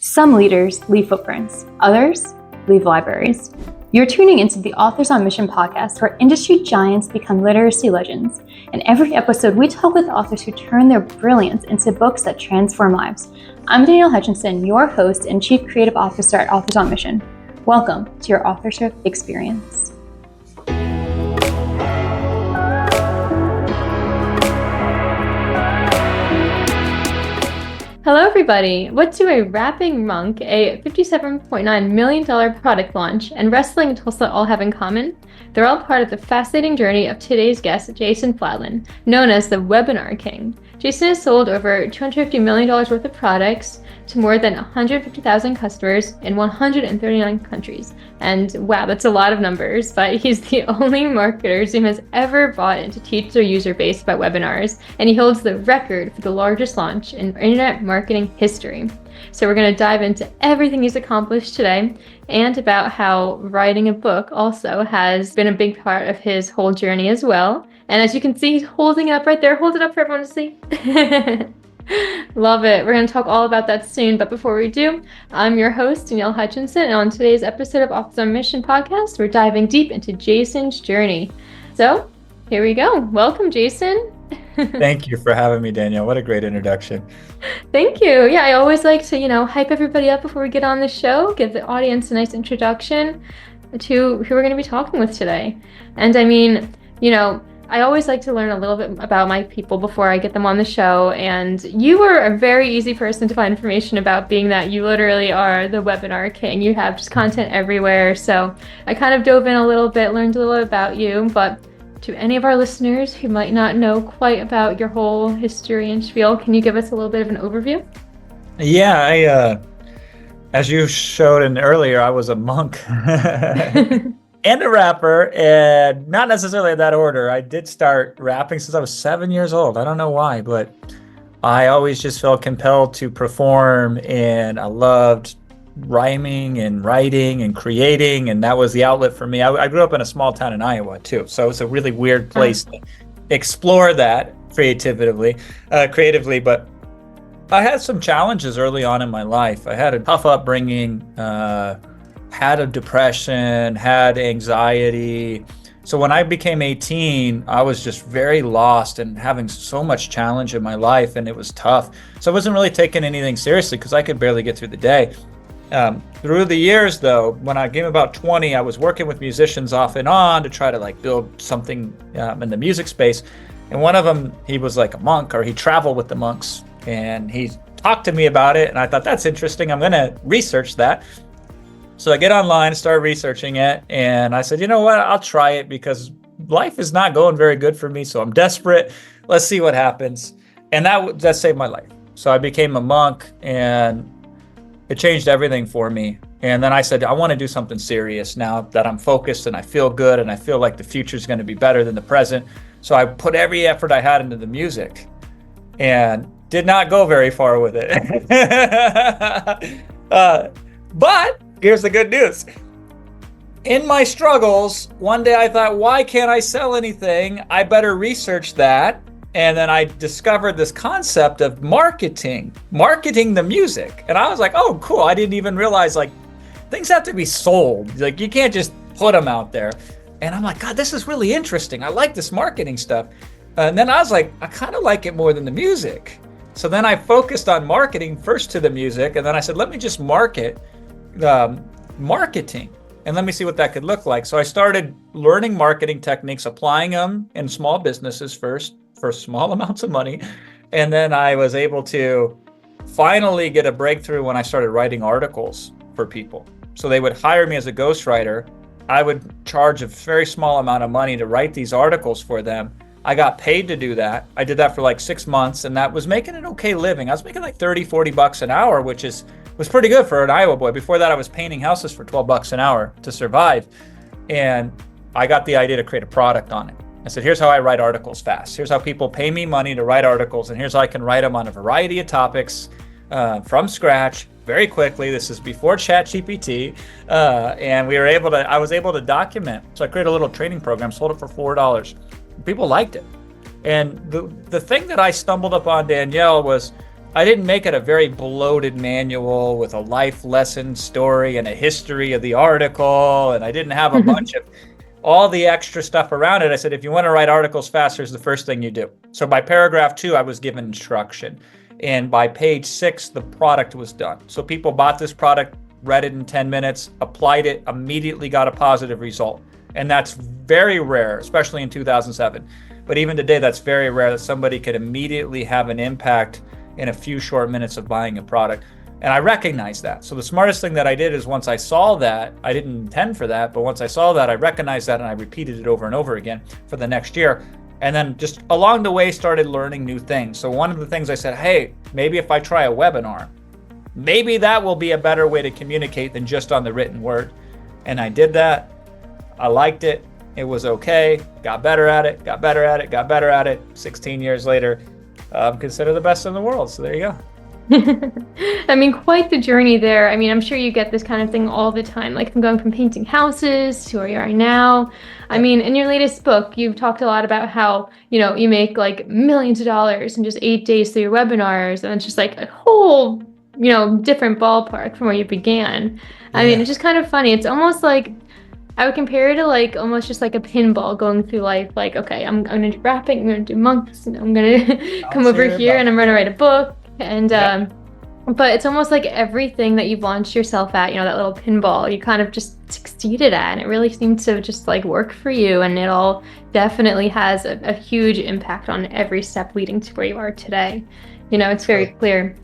Some leaders leave footprints, others leave libraries. You're tuning into the Authors on Mission podcast, where industry giants become literacy legends. In every episode, we talk with authors who turn their brilliance into books that transform lives. I'm Danielle Hutchinson, your host and Chief Creative Officer at Authors on Mission. Welcome to your authorship experience. Hello, everybody. What do a rapping monk, a $57.9 million product launch, and wrestling in Tulsa all have in common? They're all part of the fascinating journey of today's guest, Jason Fladlien, known as the Webinar King. Jason has sold over $250 million worth of products to more than 150,000 customers in 139 countries. And wow, that's a lot of numbers, but he's the only marketer Zoom has ever bought in to teach their user base about webinars, and he holds the record for the largest launch in internet marketing history. So we're going to dive into everything he's accomplished today and about how writing a book also has been a big part of his whole journey as well. And as you can see, he's holding it up right there. Hold it up for everyone to see. Love it. We're going to talk all about that soon. But before we do, I'm your host, Danielle Hutchinson. And on today's episode of Authors on Mission podcast, we're diving deep into Jason's journey. So here we go. Welcome, Jason. Thank you for having me, Danielle. What a great introduction. Thank you. Yeah, I always like to, hype everybody up before we get on the show, give the audience a nice introduction to who we're going to be talking with today. And I mean, I always like to learn a little bit about my people before I get them on the show. And you were a very easy person to find information about, being that you literally are the webinar king. You have just content everywhere. So I kind of dove in a little bit, learned a little bit about you. But to any of our listeners who might not know quite about your whole history and spiel, can you give us a little bit of an overview? Yeah, as you showed in earlier, I was a monk and a rapper, and not necessarily in that order. I did start rapping since I was 7 years old. I don't know why, but I always just felt compelled to perform, and I loved rhyming and writing and creating, and that was the outlet for me. I grew up in a small town in Iowa too, so it's a really weird place to explore that creatively, but I had some challenges early on in my life. I had a tough upbringing, had a depression, had anxiety. So when I became 18, I was just very lost and having so much challenge in my life, and it was tough. So I wasn't really taking anything seriously because I could barely get through the day. Through the years, though, when I came about 20, I was working with musicians off and on to try to build something in the music space. And one of them, he was like a monk, or he traveled with the monks, and he talked to me about it. And I thought, that's interesting. I'm going to research that. So I get online, start researching it, and I said, you know what, I'll try it because life is not going very good for me. So I'm desperate. Let's see what happens. And that saved my life. So I became a monk, and it changed everything for me. And then I said, I want to do something serious now that I'm focused and I feel good and I feel like the future is going to be better than the present. So I put every effort I had into the music and did not go very far with it. But here's the good news. In my struggles, one day I thought, why can't I sell anything? I better research that. And then I discovered this concept of marketing the music. And I was like, oh, cool. I didn't even realize things have to be sold. You can't just put them out there. And I'm like, God, this is really interesting. I like this marketing stuff. And then I was like, I kind of like it more than the music. So then I focused on marketing first to the music. And then I said, let me just marketing. And let me see what that could look like. So I started learning marketing techniques, applying them in small businesses first, for small amounts of money. And then I was able to finally get a breakthrough when I started writing articles for people. So they would hire me as a ghostwriter. I would charge a very small amount of money to write these articles for them. I got paid to do that. I did that for 6 months, and that was making an okay living. I was making $30-40 an hour, which was pretty good for an Iowa boy. Before that, I was painting houses for $12 an hour to survive. And I got the idea to create a product on it. I said, here's how I write articles fast. Here's how people pay me money to write articles. And here's how I can write them on a variety of topics from scratch very quickly. This is before ChatGPT. And I was able to document. So I created a little training program, sold it for $4. People liked it. And the thing that I stumbled upon, Danielle, was I didn't make it a very bloated manual with a life lesson story and a history of the article. And I didn't have a bunch of all the extra stuff around it. I said, if you want to write articles faster, is the first thing you do. So by paragraph 2, I was given instruction. And by page 6, the product was done. So people bought this product, read it in 10 minutes, applied it, immediately got a positive result. And that's very rare, especially in 2007. But even today, that's very rare that somebody could immediately have an impact in a few short minutes of buying a product. And I recognize that. So the smartest thing that I did is once I saw that, I didn't intend for that, but once I saw that, I recognized that and I repeated it over and over again for the next year. And then just along the way, started learning new things. So one of the things I said, hey, maybe if I try a webinar, maybe that will be a better way to communicate than just on the written word. And I did that. I liked it. It was okay. Got better at it, got better at it, got better at it. 16 years later, I'm considered the best in the world. So there you go. I mean, quite the journey there. I mean, I'm sure you get this kind of thing all the time, like from going from painting houses to where you are now. I mean, in your latest book, you've talked a lot about how, you make like millions of dollars in just 8 days through your webinars. And it's just like a whole, different ballpark from where you began. I mean, it's just kind of funny. It's almost like, I would compare it to like almost just like a pinball going through life. Like, okay, I'm going to do rapping, I'm going to do monks, and I'm going to come over here and I'm going to write a book. And, but it's almost like everything that you've launched yourself at, that little pinball, you kind of just succeeded at. And it really seemed to just like work for you. And it all definitely has a huge impact on every step leading to where you are today. It's very clear.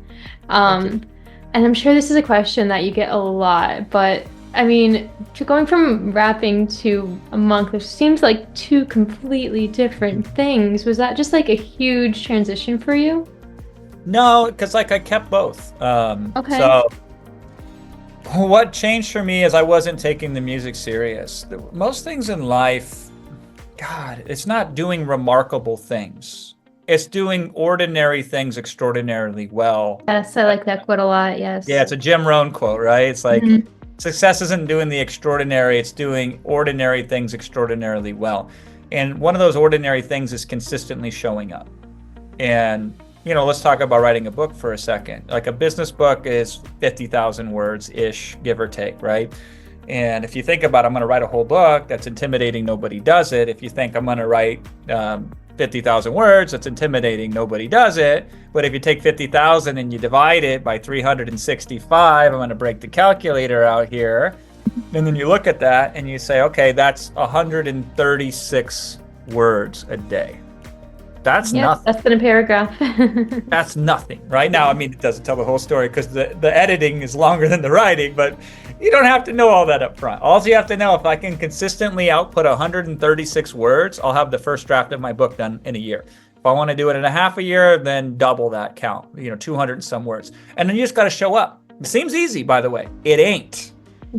And I'm sure this is a question that you get a lot, but I mean, going from rapping to a monk, which seems like two completely different things. Was that just like a huge transition for you? No, because like I kept both. Okay. So what changed for me is I wasn't taking the music serious. Most things in life, God, it's not doing remarkable things. It's doing ordinary things extraordinarily well. Yes, I like that quote a lot. Yes. Yeah, it's a Jim Rohn quote, right? It's like, success isn't doing the extraordinary, it's doing ordinary things extraordinarily well. And one of those ordinary things is consistently showing up. And, let's talk about writing a book for a second. Like a business book is 50,000 words-ish, give or take, right? And if you think about, I'm going to write a whole book, that's intimidating, nobody does it. If you think I'm going to write 50,000 words, that's intimidating, nobody does it. But if you take 50,000 and you divide it by 365, I'm going to break the calculator out here. And then you look at that and you say, okay, that's 136 words a day. That's nothing. That's been a paragraph. That's nothing. Right now, I mean, it doesn't tell the whole story because the editing is longer than the writing, but you don't have to know all that up front. All you have to know, if I can consistently output 136 words, I'll have the first draft of my book done in a year. If I want to do it in a half a year, then double that count, 200 and some words. And then you just got to show up. It seems easy, by the way. It ain't.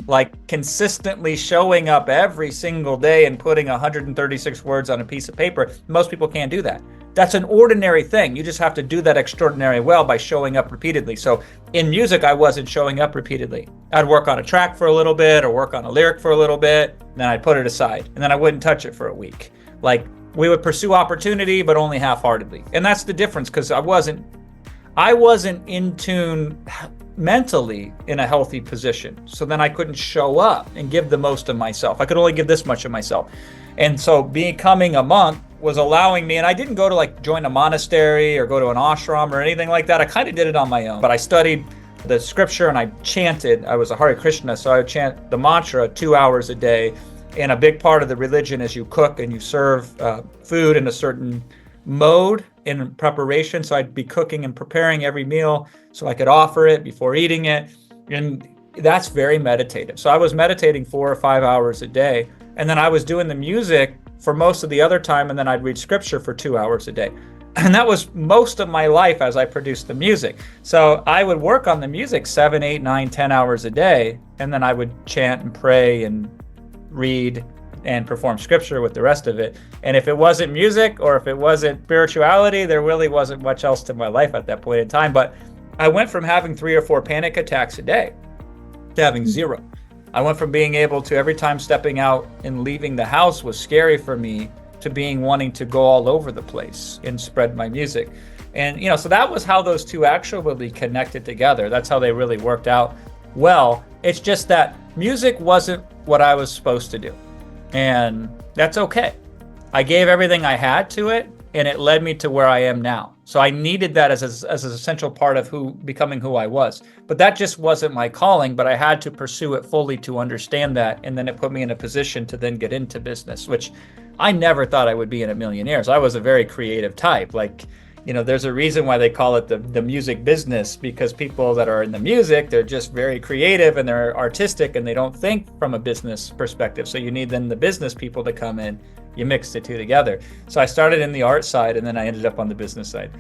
Like consistently showing up every single day and putting 136 words on a piece of paper, most people can't do that. That's an ordinary thing. You just have to do that extraordinarily well by showing up repeatedly. So in music, I wasn't showing up repeatedly. I'd work on a track for a little bit or work on a lyric for a little bit, then I'd put it aside and then I wouldn't touch it for a week. Like we would pursue opportunity, but only half-heartedly. And that's the difference because I wasn't in tune mentally in a healthy position. So then I couldn't show up and give the most of myself. I could only give this much of myself. And so becoming a monk was allowing me, and I didn't go to like join a monastery or go to an ashram or anything like that. I kind of did it on my own, but I studied the scripture and I chanted. I was a Hare Krishna, so I would chant the mantra 2 hours a day. And a big part of the religion is you cook and you serve food in a certain mode in preparation. So I'd be cooking and preparing every meal so I could offer it before eating it. And that's very meditative. So I was meditating 4 or 5 hours a day. And then I was doing the music for most of the other time. And then I'd read scripture for 2 hours a day. And that was most of my life as I produced the music. So I would work on the music 7, 8, 9, 10 hours a day. And then I would chant and pray and read and perform scripture with the rest of it. And if it wasn't music or if it wasn't spirituality, there really wasn't much else to my life at that point in time. But I went from having 3 or 4 panic attacks a day to having 0. I went from being able to, every time stepping out and leaving the house was scary for me, to being wanting to go all over the place and spread my music. And, so that was how those two actually connected together. That's how they really worked out well. It's just that music wasn't what I was supposed to do. And that's okay. I gave everything I had to it, and it led me to where I am now. So I needed that as an essential part of becoming who I was. But that just wasn't my calling, but I had to pursue it fully to understand that. And then it put me in a position to then get into business, which I never thought I would be in at Millionaires. I was a very creative type. Like, there's a reason why they call it the music business, because people that are in the music, they're just very creative and they're artistic and they don't think from a business perspective. So you need then the business people to come in. You mix the two together. So I started in the art side and then I ended up on the business side.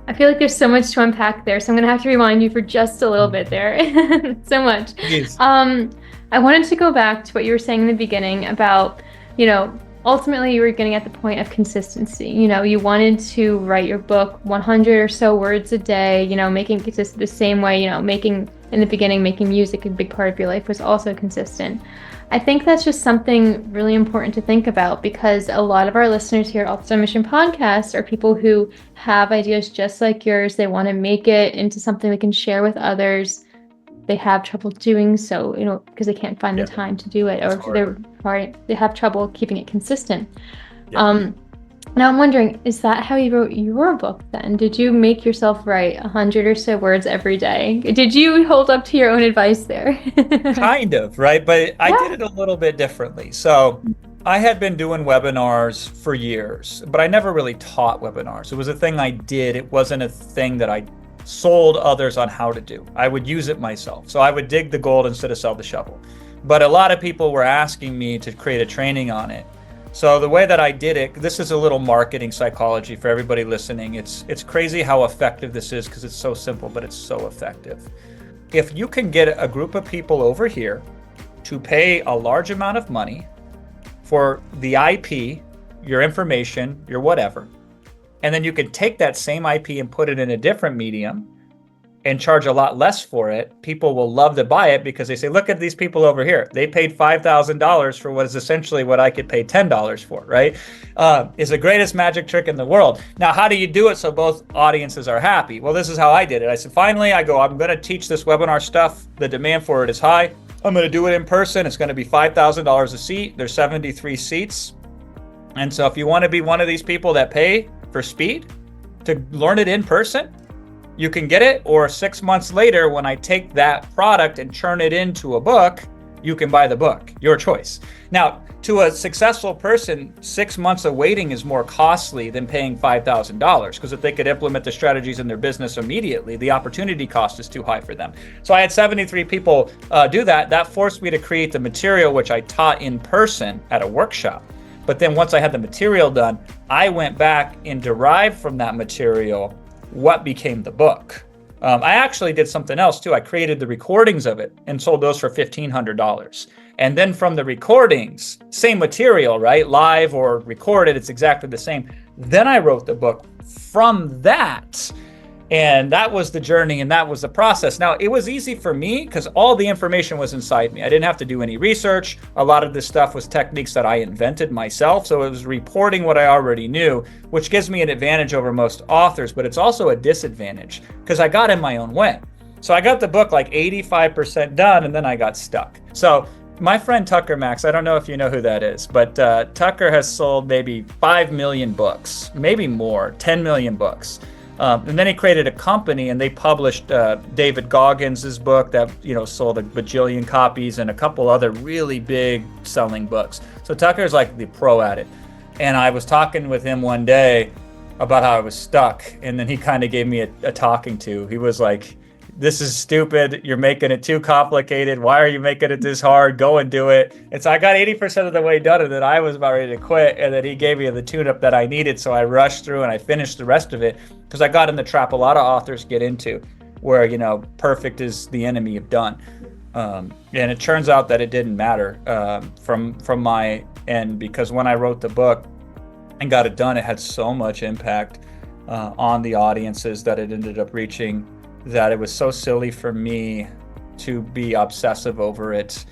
I feel like there's so much to unpack there. So I'm going to have to rewind you for just a little bit there. So much. Yes. I wanted to go back to what you were saying in the beginning about, ultimately you were getting at the point of consistency. You wanted to write your book 100 or so words a day, making it just the same way, making music a big part of your life was also consistent. I think that's just something really important to think about, because a lot of our listeners here at Authors on Mission podcast are people who have ideas just like yours. They want to make it into something they can share with others. They have trouble doing so, because they can't find the time to do it, or they have trouble keeping it consistent. Yeah. Now I'm wondering, is that how you wrote your book then? Did you make yourself write 100 or so words every day? Did you hold up to your own advice there? Kind of, right? But I did it a little bit differently. So I had been doing webinars for years, but I never really taught webinars. It was a thing I did. It wasn't a thing that I sold others on how to do. I would use it myself. So I would dig the gold instead of sell the shovel. But a lot of people were asking me to create a training on it. So the way that I did it, this is a little marketing psychology for everybody listening. It's crazy how effective this is, because it's so simple, but it's so effective. If you can get a group of people over here to pay a large amount of money for the IP, your information, your whatever, and then you can take that same IP and put it in a different medium and charge a lot less for it, people will love to buy it, because they say, look at these people over here. They paid $5,000 for what is essentially what I could pay $10 for, right? It's the greatest magic trick in the world. Now, how do you do it so both audiences are happy? Well, this is how I did it. I said, finally, I'm going to teach this webinar stuff. The demand for it is high. I'm going to do it in person. It's going to be $5,000 a seat. There's 73 seats. And so if you want to be one of these people that pay for speed to learn it in person, you can get it. Or 6 months later, when I take that product and turn it into a book, you can buy the book, your choice. Now, to a successful person, 6 months of waiting is more costly than paying $5,000, because if they could implement the strategies in their business immediately, the opportunity cost is too high for them. So I had 73 people do that. That forced me to create the material, which I taught in person at a workshop. But then once I had the material done, I went back and derived from that material what became the book. I actually did something else too. I created the recordings of it and sold those for $1,500. And then from the recordings, same material, right? Live or recorded, it's exactly the same. Then I wrote the book from that. And that was the journey, and that was the process. Now, it was easy for me because all the information was inside me. I didn't have to do any research. A lot of this stuff was techniques that I invented myself. So it was reporting what I already knew, which gives me an advantage over most authors, but it's also a disadvantage because I got in my own way. So I got the book like 85% done, and then I got stuck. So my friend Tucker Max, I don't know if you know who that is, but Tucker has sold maybe 5 million books, maybe more, 10 million books. And then he created a company, and they published David Goggins' book that sold a bajillion copies, and a couple other really big selling books. So Tucker's like the pro at it. And I was talking with him one day about how I was stuck, and then he kind of gave me a talking to. He was like, "This is stupid. You're making it too complicated. Why are you making it this hard? Go and do it." And so I got 80% of the way done, and then I was about ready to quit. And then he gave me the tune-up that I needed. So I rushed through and I finished the rest of it, because I got in the trap a lot of authors get into, where, perfect is the enemy of done. And it turns out that it didn't matter from my end, because when I wrote the book and got it done, it had so much impact on the audiences that it ended up reaching, that it was so silly for me to be obsessive over it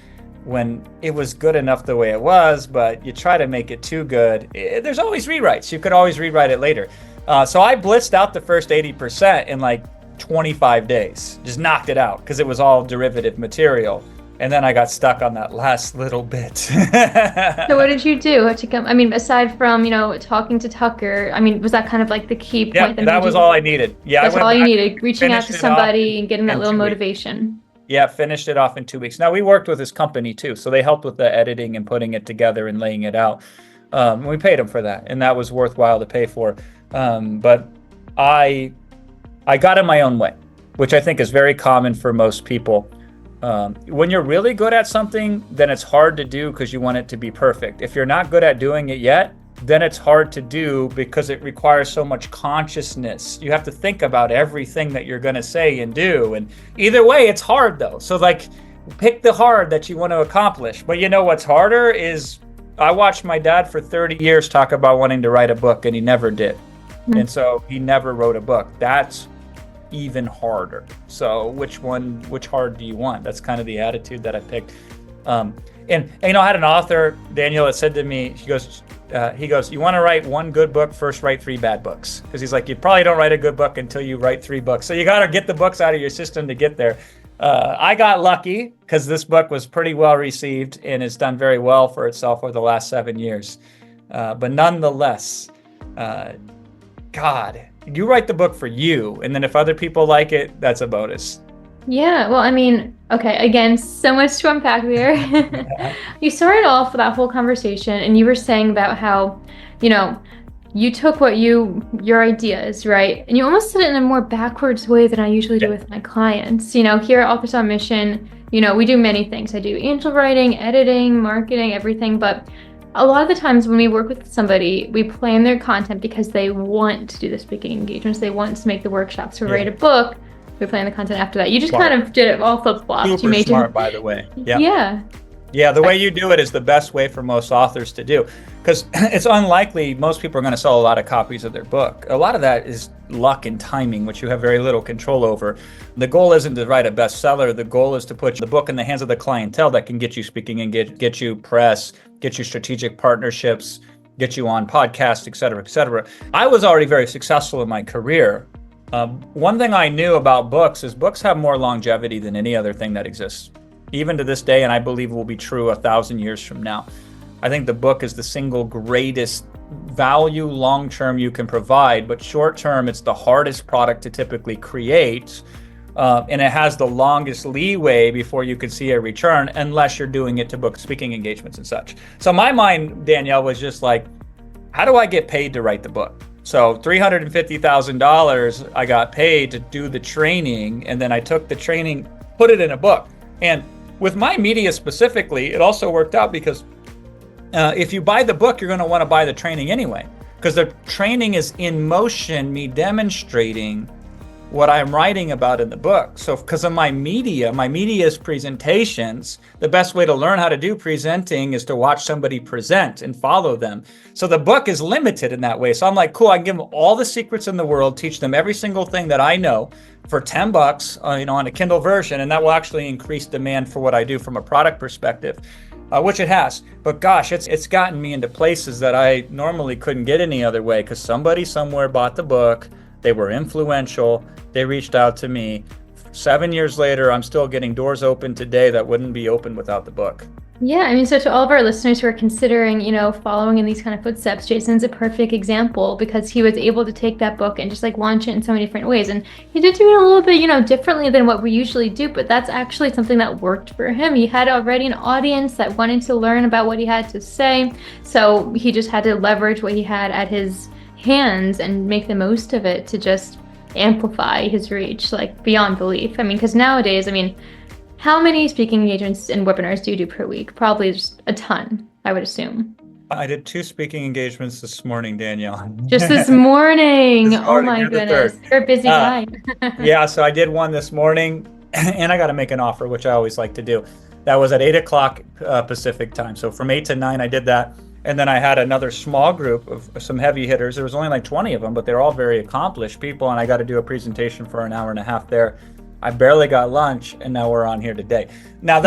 when it was good enough the way it was. But you try to make it too good, there's always rewrites. You could always rewrite it later. So I blitzed out the first 80% in like 25 days, just knocked it out because it was all derivative material. And then I got stuck on that last little bit. So what did you do to come? I mean, aside from, talking to Tucker, I mean, was that kind of like the key point? Yeah, that was all I needed. Yeah, that's all you needed, reaching out to finished it somebody and getting that little 2 weeks. motivation. Yeah, finished it off in 2 weeks. Now, we worked with his company too, so they helped with the editing and putting it together and laying it out. We paid them for that, and that was worthwhile to pay for. But I got in my own way, which I think is very common for most people. When you're really good at something, then it's hard to do because you want it to be perfect. If you're not good at doing it yet, then it's hard to do because it requires so much consciousness. You have to think about everything that you're going to say and do. And either way, it's hard though. So like, pick the hard that you want to accomplish. But you know what's harder is I watched my dad for 30 years talk about wanting to write a book, and he never did. Mm-hmm. And so he never wrote a book. That's even harder. So which hard do you want? That's kind of the attitude that I picked. And I had an author, Danielle, that said to me, he goes, you want to write one good book, first write 3 bad books. Because he's like, you probably don't write a good book until you write 3 books. So you got to get the books out of your system to get there. I got lucky because this book was pretty well received and it's done very well for itself over the last 7 years. But nonetheless, God, you write the book for you. And then if other people like it, that's a bonus. Yeah, well, I mean, okay, again, so much to unpack there. You started off with that whole conversation and you were saying about how, you took what your ideas, right? And you almost did it in a more backwards way than I usually do with my clients. Here at Authors on Mission, we do many things. I do angel writing, editing, marketing, everything. But a lot of the times when we work with somebody, we plan their content because they want to do the speaking engagements. They want to make the workshops or write a book. We plan the content after that. You just kind of did it all flip-flopped. Super smart, by the way. Yeah. Yeah, the way you do it is the best way for most authors to do, because it's unlikely most people are going to sell a lot of copies of their book. A lot of that is luck and timing, which you have very little control over. The goal isn't to write a bestseller. The goal is to put the book in the hands of the clientele that can get you speaking and get you press, get you strategic partnerships, get you on podcasts, et cetera, et cetera. I was already very successful in my career. One thing I knew about books is books have more longevity than any other thing that exists. Even to this day, and I believe will be true 1,000 years from now. I think the book is the single greatest value long-term you can provide, but short-term, it's the hardest product to typically create, and it has the longest leeway before you can see a return, unless you're doing it to book speaking engagements and such. So my mind, Danielle, was just like, how do I get paid to write the book? So $350,000 I got paid to do the training, and then I took the training, put it in a book. And with my media specifically, it also worked out because if you buy the book, you're going to want to buy the training anyway, because the training is in motion, me demonstrating what I'm writing about in the book. So because of my media's presentations, the best way to learn how to do presenting is to watch somebody present and follow them. So the book is limited in that way. So I'm like, cool, I can give them all the secrets in the world, teach them every single thing that I know for $10, on a Kindle version. And that will actually increase demand for what I do from a product perspective, which it has. But gosh, it's gotten me into places that I normally couldn't get any other way, because somebody somewhere bought the book. They were influential. They reached out to me. 7 years later, I'm still getting doors open today that wouldn't be open without the book. Yeah, so to all of our listeners who are considering, following in these kind of footsteps, Jason's a perfect example, because he was able to take that book and just launch it in so many different ways. And he did do it a little bit, differently than what we usually do, but that's actually something that worked for him. He had already an audience that wanted to learn about what he had to say. So he just had to leverage what he had at his hands and make the most of it to just amplify his reach, beyond belief. Because nowadays, how many speaking engagements and webinars do you do per week? Probably just a ton, I would assume. I did 2 speaking engagements this morning, Danielle. Just this morning? Oh my goodness. You're a busy guy. Yeah, so I did one this morning, and I got to make an offer, which I always like to do. That was at 8 o'clock Pacific time. So from 8 to 9, I did that. And then I had another small group of some heavy hitters. There was only 20 of them, but they're all very accomplished people. And I got to do a presentation for an hour and a half there. I barely got lunch, and now we're on here today. Now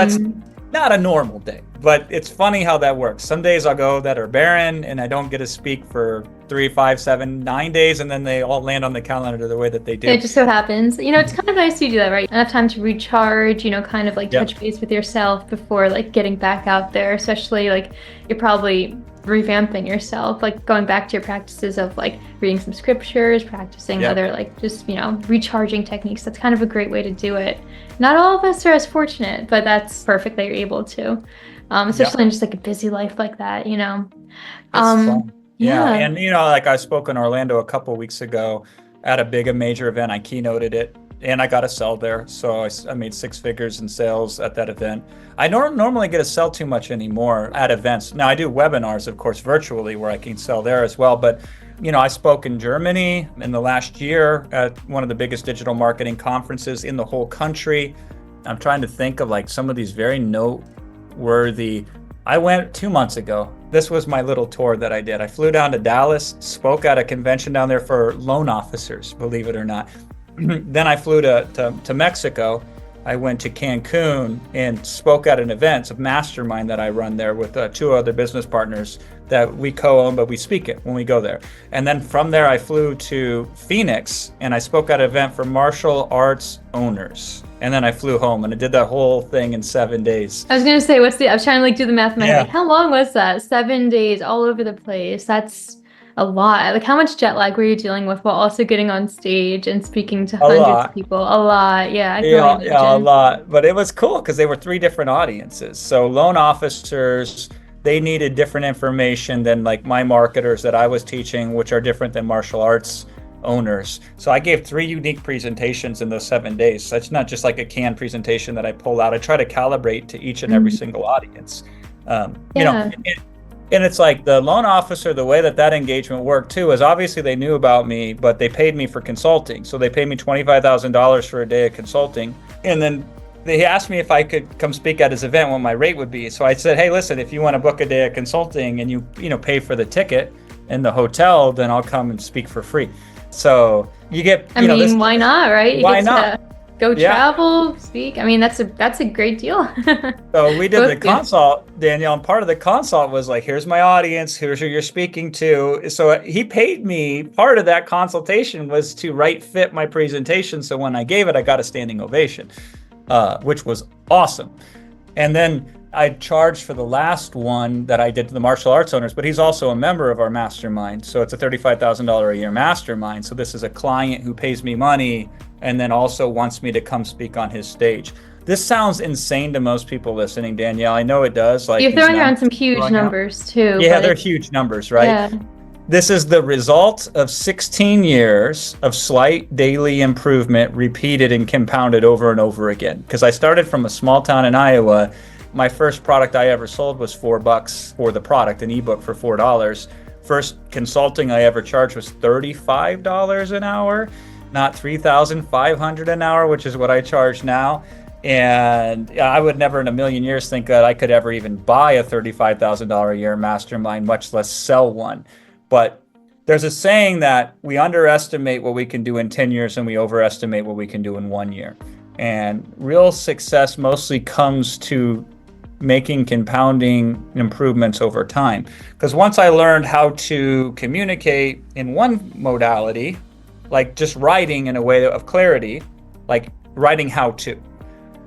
not a normal day, but it's funny how that works. Some days I'll go that are barren and I don't get to speak for 3, 5, 7, 9 days, and then they all land on the calendar the way that they do. It just so happens. It's kind of nice to do that, right? Enough time to recharge, kind of like Yep. touch base with yourself before like getting back out there, especially like you're probably revamping yourself, like going back to your practices of like reading some scriptures, practicing Yep. other like just, recharging techniques. That's kind of a great way to do it. Not all of us are as fortunate, but that's perfect that you're able to, especially in just like a busy life like that. It's fun. Yeah. And, like I spoke in Orlando a couple of weeks ago at a big major event. I keynoted it and I got a sell there. So I made 6 figures in sales at that event. I don't normally get to sell too much anymore at events. Now I do webinars, of course, virtually where I can sell there as well. But, I spoke in Germany in the last year at one of the biggest digital marketing conferences in the whole country. I'm trying to think of like some of these very noteworthy. I went 2 months ago. This was my little tour that I did. I flew down to Dallas, spoke at a convention down there for loan officers, believe it or not. Then I flew to Mexico. I went to Cancun and spoke at an event. It's a mastermind that I run there with 2 other business partners that we co-own, but we speak it when we go there. And then from there, I flew to Phoenix and I spoke at an event for martial arts owners. And then I flew home and I did that whole thing in 7 days. I was gonna say, I was trying to like do the math in my head. Like, how long was that? 7 days all over the place. That's a lot. Like, how much jet lag were you dealing with while also getting on stage and speaking to hundreds of people? A lot. Yeah, I can only imagine. Yeah, a lot. But it was cool because they were 3 different audiences. So loan officers, they needed different information than like my marketers that I was teaching, which are different than martial arts owners. So I gave 3 unique presentations in those 7 days. So it's not just like a canned presentation that I pull out. I try to calibrate to each and every single audience. And it's like the loan officer, the way that engagement worked too, is obviously they knew about me, but they paid me for consulting. So they paid me $25,000 for a day of consulting. And then they asked me if I could come speak at his event, what my rate would be. So I said, hey, listen, if you want to book a day of consulting and you pay for the ticket and the hotel, then I'll come and speak for free. So you get, why not, right? Why not? Go travel, speak. I mean, that's a great deal. So we did the consult, Danielle, and part of the consult was like, here's my audience, here's who you're speaking to. So he paid me, part of that consultation was to fit my presentation. So when I gave it, I got a standing ovation, which was awesome. And then I charged for the last one that I did to the martial arts owners, but he's also a member of our mastermind. So it's a $35,000 a year mastermind. So this is a client who pays me money and then also wants me to come speak on his stage. This sounds insane to most people listening, Danielle. I know it does. Like, you're throwing around some huge numbers too. Yeah, they're huge numbers, right? Yeah. This is the result of 16 years of slight daily improvement repeated and compounded over and over again. Because I started from a small town in Iowa. My first product I ever sold was $4 for the product, an ebook for $4. First consulting I ever charged was $35 an hour, not $3,500 an hour, which is what I charge now. And I would never in a million years think that I could ever even buy a $35,000 a year mastermind, much less sell one. But there's a saying that we underestimate what we can do in 10 years and we overestimate what we can do in 1 year. And real success mostly comes to making compounding improvements over time. Because once I learned how to communicate in one modality, like just writing in a way of clarity, like writing how to,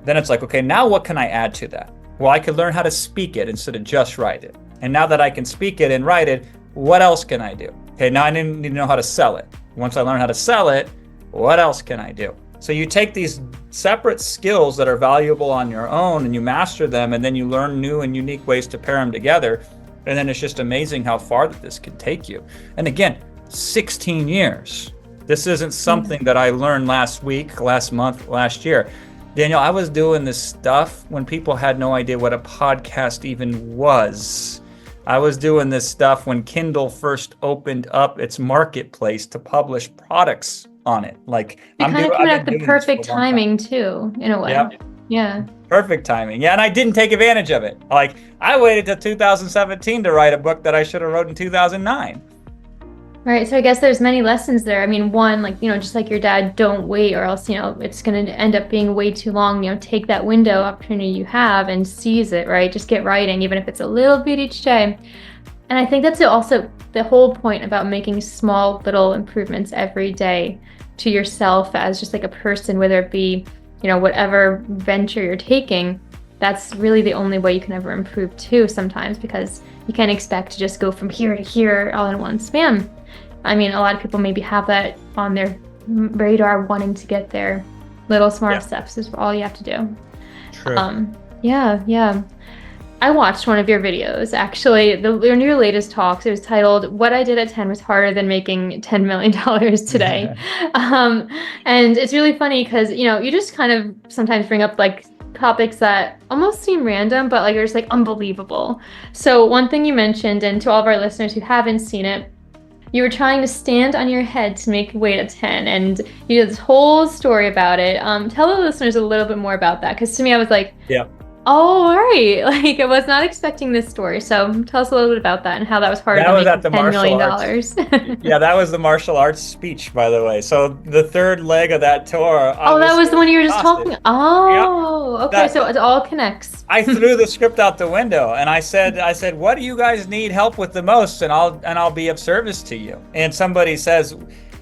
then it's like, okay, now what can I add to that? Well, I could learn how to speak it instead of just write it. And now that I can speak it and write it, what else can I do? Okay, now I need to know how to sell it. Once I learn how to sell it, what else can I do? So you take these separate skills that are valuable on your own and you master them, and then you learn new and unique ways to pair them together. And then it's just amazing how far that this can take you. And again, 16 years. This isn't something that I learned last week, last month, last year. Danielle, I was doing this stuff when people had no idea what a podcast even was. I was doing this stuff when Kindle first opened up its marketplace to publish products on it. Like, I'm kind of coming at the perfect timing too, in a way. Yep. Yeah. Perfect timing. Yeah, and I didn't take advantage of it. Like, I waited till 2017 to write a book that I should have wrote in 2009. Right. So I guess there's many lessons there. I mean, one, like, just like your dad, don't wait or else, it's going to end up being way too long. Take that window opportunity you have and seize it, right? Just get writing, even if it's a little bit each day. And I think that's also the whole point about making small little improvements every day to yourself as just like a person, whether it be, whatever venture you're taking. That's really the only way you can ever improve too sometimes, because you can't expect to just go from here to here all in one span. I mean, a lot of people maybe have that on their radar wanting to get there. Little smart steps is all you have to do. True. Yeah. I watched one of your videos, actually. In your latest talks, it was titled, What I Did at 10 Was Harder Than Making $10 million Today. And it's really funny because, you just kind of sometimes bring up like topics that almost seem random, but like are just like unbelievable. So one thing you mentioned, and to all of our listeners who haven't seen it, you were trying to stand on your head to make weight at 10, and you did this whole story about it. Tell the listeners a little bit more about that, because to me, I was like, yeah. Oh, all right. Like, I was not expecting this story. So tell us a little bit about that and how that was harder than making $10 million. Yeah, that was the martial arts speech, by the way. So the third leg of that tour. That was the one you were just talking. Oh, yep. Okay. So it all connects. I threw the script out the window and I said, what do you guys need help with the most? And I'll be of service to you. And somebody says,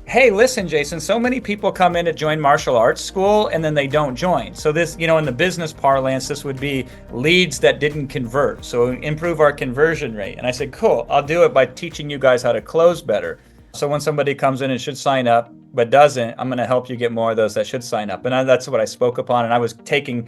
hey, listen, Jason, so many people come in to join martial arts school and then they don't join. So this, in the business parlance, this would be leads that didn't convert. So improve our conversion rate. And I said, cool, I'll do it by teaching you guys how to close better. So when somebody comes in and should sign up, but doesn't, I'm going to help you get more of those that should sign up. And that's what I spoke upon. And I was taking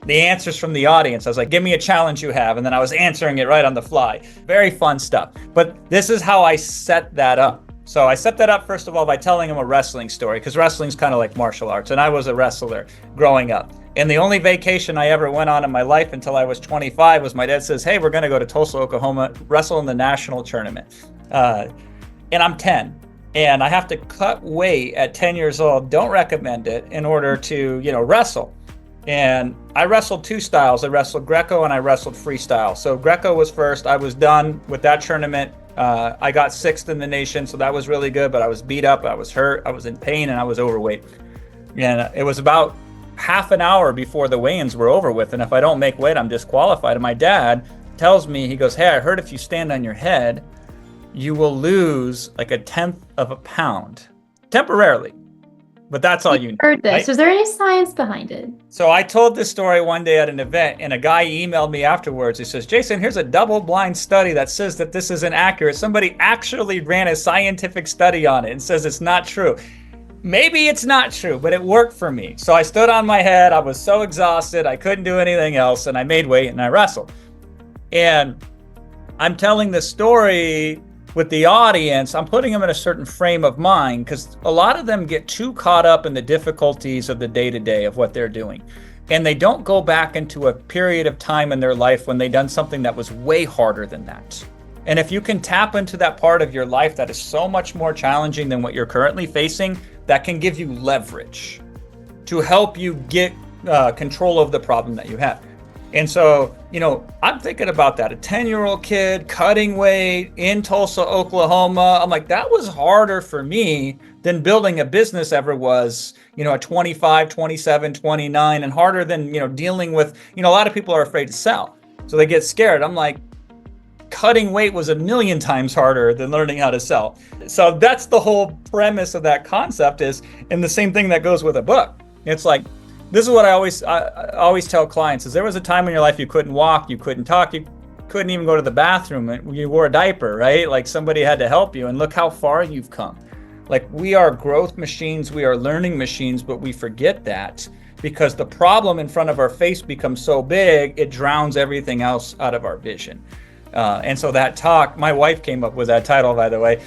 the answers from the audience. I was like, give me a challenge you have. And then I was answering it right on the fly. Very fun stuff. But this is how I set that up. So I set that up, first of all, by telling him a wrestling story, because wrestling's kind of like martial arts, and I was a wrestler growing up. And the only vacation I ever went on in my life until I was 25 was my dad says, hey, we're going to go to Tulsa, Oklahoma, wrestle in the national tournament. And I'm 10, and I have to cut weight at 10 years old. Don't recommend it in order to, wrestle. And I wrestled two styles. I wrestled Greco and I wrestled freestyle. So Greco was first. I was done with that tournament. I got 6th in the nation, so that was really good, but I was beat up, I was hurt, I was in pain, and I was overweight. And it was about half an hour before the weigh-ins were over with, and if I don't make weight, I'm disqualified. And my dad tells me, he goes, hey, I heard if you stand on your head, you will lose like 1/10 of a pound temporarily. But that's all you heard this. Right? Was there any science behind it? So I told this story one day at an event, and a guy emailed me afterwards. He says, Jason, here's a double-blind study that says that this isn't accurate. Somebody actually ran a scientific study on it and says it's not true. Maybe it's not true, but it worked for me. So I stood on my head. I was so exhausted. I couldn't do anything else, and I made weight, and I wrestled. And I'm telling this story with the audience, I'm putting them in a certain frame of mind, because a lot of them get too caught up in the difficulties of the day-to-day of what they're doing. And they don't go back into a period of time in their life when they've done something that was way harder than that. And if you can tap into that part of your life that is so much more challenging than what you're currently facing, that can give you leverage to help you get control of the problem that you have. And so, I'm thinking about that. A 10-year-old kid cutting weight in Tulsa, Oklahoma. I'm like, that was harder for me than building a business ever was, at 25, 27, 29, and harder than, dealing with, a lot of people are afraid to sell. So they get scared. I'm like, cutting weight was 1,000,000 times harder than learning how to sell. So that's the whole premise of that concept and the same thing that goes with a book. It's like, this is what I always tell clients is there was a time in your life you couldn't walk, you couldn't talk, you couldn't even go to the bathroom, you wore a diaper, right? Like somebody had to help you, and look how far you've come. Like, we are growth machines, we are learning machines, but we forget that because the problem in front of our face becomes so big, it drowns everything else out of our vision. And so that talk, my wife came up with that title, by the way.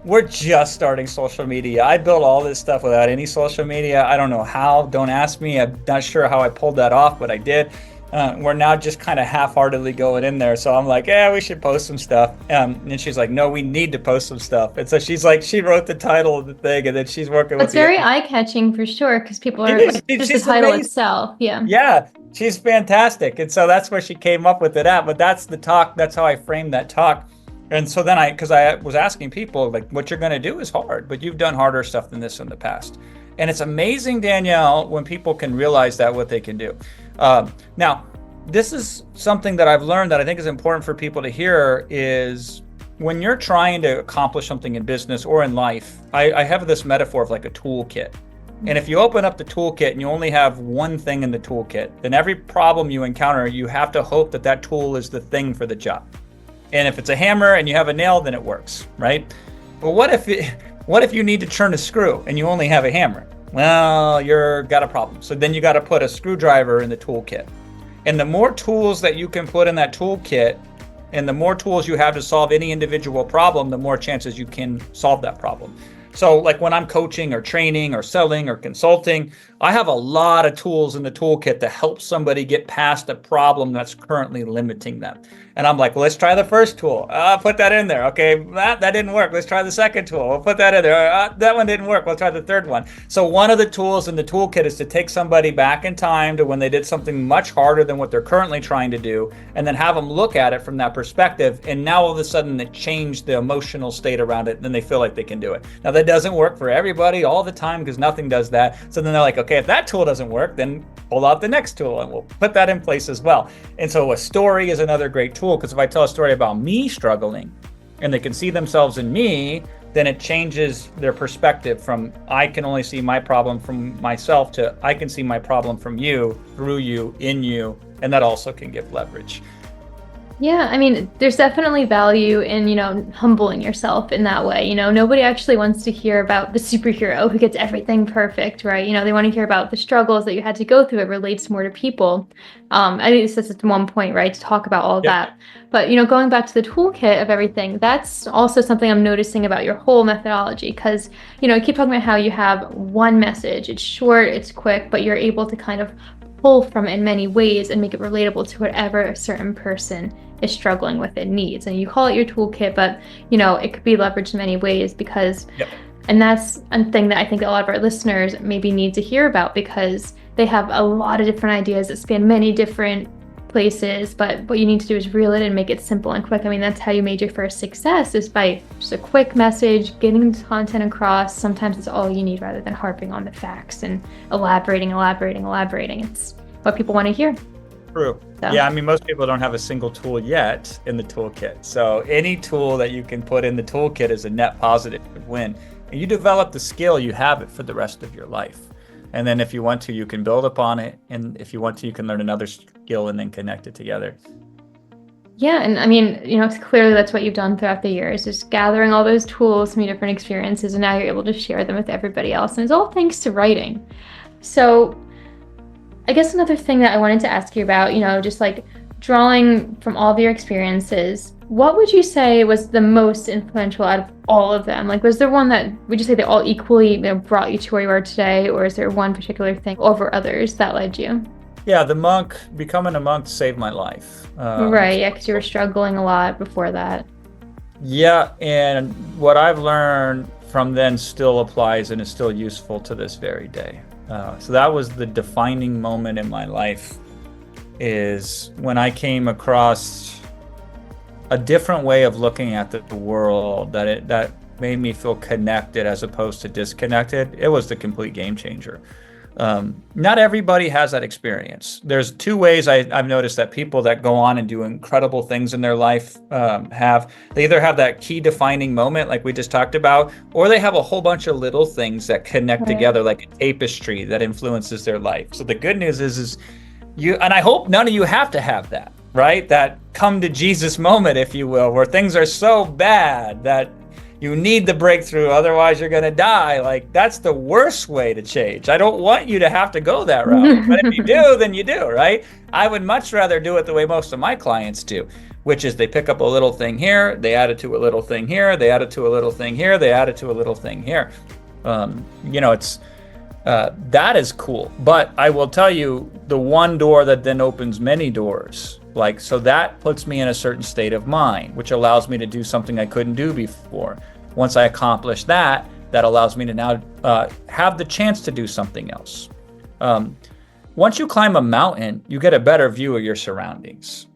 We're just starting social media. I built all this stuff without any social media. I don't know how. Don't ask me. I'm not sure how I pulled that off, but I did. We're now just kind of half-heartedly going in there. So I'm like, we should post some stuff. And she's like, no, we need to post some stuff. And so she's like, she wrote the title of the thing, and then she's working with It's very eye-catching for sure, because people are just the title amazing. Itself. Yeah. Yeah. She's fantastic. And so that's where she came up with it at. But that's the talk. That's how I framed that talk. And so then because I was asking people, like, what you're going to do is hard, but you've done harder stuff than this in the past. And it's amazing, Danielle, when people can realize that what they can do. Now, this is something that I've learned that I think is important for people to hear is when you're trying to accomplish something in business or in life, I have this metaphor of like a toolkit. And if you open up the toolkit and you only have one thing in the toolkit, then every problem you encounter, you have to hope that that tool is the thing for the job. And if it's a hammer and you have a nail, then it works, right? But what if you need to turn a screw and you only have a hammer? Well, you've got a problem. So then you got to put a screwdriver in the toolkit. And the more tools that you can put in that toolkit, and the more tools you have to solve any individual problem, the more chances you can solve that problem. So like when I'm coaching or training or selling or consulting, I have a lot of tools in the toolkit to help somebody get past a problem that's currently limiting them. And I'm like, well, let's try the first tool. Put that in there. Okay, that didn't work. Let's try the second tool. We'll put that in there. That one didn't work. We'll try the third one. So one of the tools in the toolkit is to take somebody back in time to when they did something much harder than what they're currently trying to do, and then have them look at it from that perspective. And now all of a sudden it changed the emotional state around it, and then they feel like they can do it. Now that doesn't work for everybody all the time because nothing does that. So then they're like, okay, if that tool doesn't work, then pull out the next tool and we'll put that in place as well. And so a story is another great tool, because if I tell a story about me struggling and they can see themselves in me, then it changes their perspective from I can only see my problem from myself to I can see my problem from you, through you, in you, and that also can give leverage. Yeah, I mean, there's definitely value in, humbling yourself in that way. Nobody actually wants to hear about the superhero who gets everything perfect, right? They want to hear about the struggles that you had to go through. It relates more to people. I think this is at one point, right, to talk about all of that. But, going back to the toolkit of everything, that's also something I'm noticing about your whole methodology. Because, you keep talking about how you have one message. It's short, it's quick, but you're able to kind of pull from it in many ways and make it relatable to whatever a certain person is struggling with and needs. And you call it your toolkit, but it could be leveraged in many ways because and that's a thing that I think a lot of our listeners maybe need to hear about, because they have a lot of different ideas that span many different places, but what you need to do is reel it and make it simple and quick. I mean, that's how you made your first success, is by just a quick message, getting the content across. Sometimes it's all you need rather than harping on the facts and elaborating. It's what people want to hear. True. So. Yeah, I mean, most people don't have a single tool yet in the toolkit. So any tool that you can put in the toolkit is a net positive win. And you develop the skill, you have it for the rest of your life. And then if you want to, you can build upon it. And if you want to, you can learn another skill and then connect it together. Yeah, and I mean, clearly that's what you've done throughout the years, just gathering all those tools from your different experiences, and now you're able to share them with everybody else. And it's all thanks to writing. So I guess another thing that I wanted to ask you about, just like drawing from all of your experiences, what would you say was the most influential out of all of them? Like, was there one that, would you say they all equally brought you to where you are today, or is there one particular thing over others that led you? Yeah, becoming a monk saved my life. Right, yeah, because you were struggling a lot before that. Yeah, and what I've learned from then still applies and is still useful to this very day. So that was the defining moment in my life, is when I came across a different way of looking at the world that made me feel connected as opposed to disconnected. It was the complete game changer. Not everybody has that experience. There's two ways I've noticed that people that go on and do incredible things in their life they either have that key defining moment like we just talked about, or they have a whole bunch of little things that connect together like a tapestry that influences their life. So the good news is you, and I hope none of you have to have that, right? That come to Jesus moment, if you will, where things are so bad that you need the breakthrough, otherwise you're going to die. Like, that's the worst way to change. I don't want you to have to go that route. But if you do, then you do, right? I would much rather do it the way most of my clients do, which is they pick up a little thing here, they add it to a little thing here, they add it to a little thing here, they add it to a little thing here. It's that is cool. But I will tell you, the one door that then opens many doors. So that puts me in a certain state of mind, which allows me to do something I couldn't do before. Once I accomplish that, that allows me to now have the chance to do something else. Once you climb a mountain, you get a better view of your surroundings.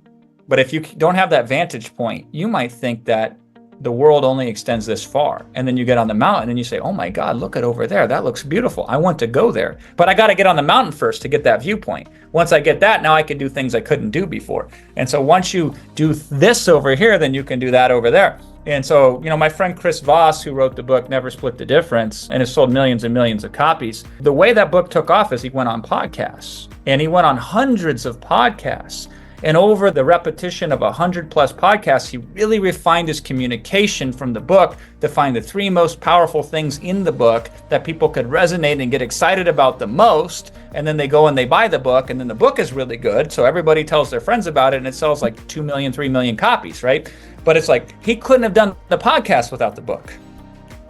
But if you don't have that vantage point, you might think that the world only extends this far. And then you get on the mountain and you say, oh my God, look at over there. That looks beautiful. I want to go there. But I got to get on the mountain first to get that viewpoint. Once I get that, now I can do things I couldn't do before. And so once you do this over here, then you can do that over there. And so, my friend Chris Voss, who wrote the book Never Split the Difference, and has sold millions and millions of copies, the way that book took off is he went on podcasts. And he went on hundreds of podcasts. And over the repetition of 100+ podcasts, he really refined his communication from the book to find the 3 most powerful things in the book that people could resonate and get excited about the most. And then they go and they buy the book, and then the book is really good. So everybody tells their friends about it, and it sells like 2 million, 3 million copies, right? But it's like, he couldn't have done the podcast without the book.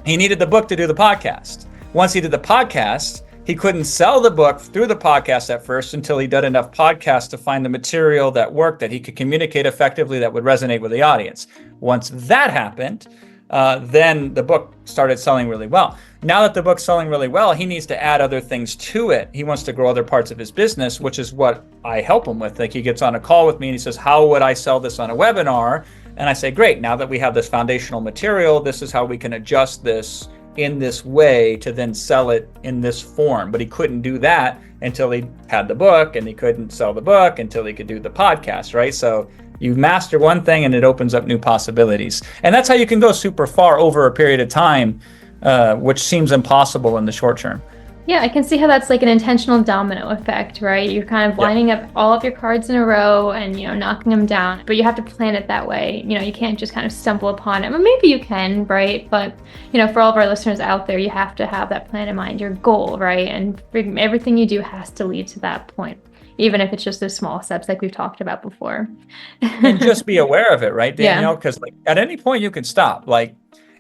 He needed the book to do the podcast. Once he did the podcast, he couldn't sell the book through the podcast at first until he did enough podcasts to find the material that worked, that he could communicate effectively, that would resonate with the audience. Once that happened, then the book started selling really well. Now that the book's selling really well, he needs to add other things to it. He wants to grow other parts of his business, which is what I help him with. Like, he gets on a call with me and he says, how would I sell this on a webinar? And I say, great, now that we have this foundational material, this is how we can adjust this in this way to then sell it in this form. But he couldn't do that until he had the book, and he couldn't sell the book until he could do the podcast, right? So you master one thing and it opens up new possibilities. And that's how you can go super far over a period of time, which seems impossible in the short term. Yeah, I can see how that's like an intentional domino effect, right? You're kind of lining up all of your cards in a row and, knocking them down, but you have to plan it that way. You can't just kind of stumble upon it. Well, maybe you can, right? But, for all of our listeners out there, you have to have that plan in mind, your goal, right? And everything you do has to lead to that point, even if it's just those small steps like we've talked about before. And just be aware of it, right, Danielle? Because at any point you can stop.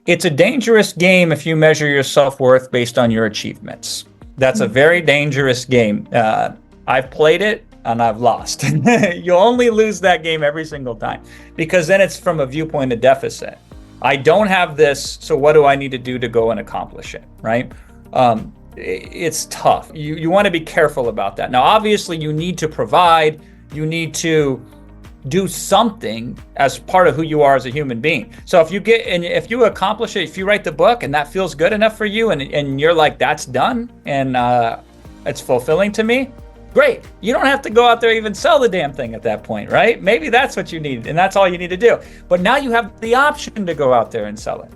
It's a dangerous game if you measure your self-worth based on your achievements. That's a very dangerous game. I've played it and I've lost. You only lose that game every single time, because then it's from a viewpoint of deficit. I don't have this, so what do I need to do to go and accomplish it, right? It's tough. You want to be careful about that. Now, obviously, you need to provide, you need to do something as part of who you are as a human being. So if you accomplish it, if you write the book and that feels good enough for you, and you're like, that's done and it's fulfilling to me, great. You don't have to go out there even sell the damn thing at that point, right? Maybe that's what you need, and that's all you need to do. But now you have the option to go out there and sell it.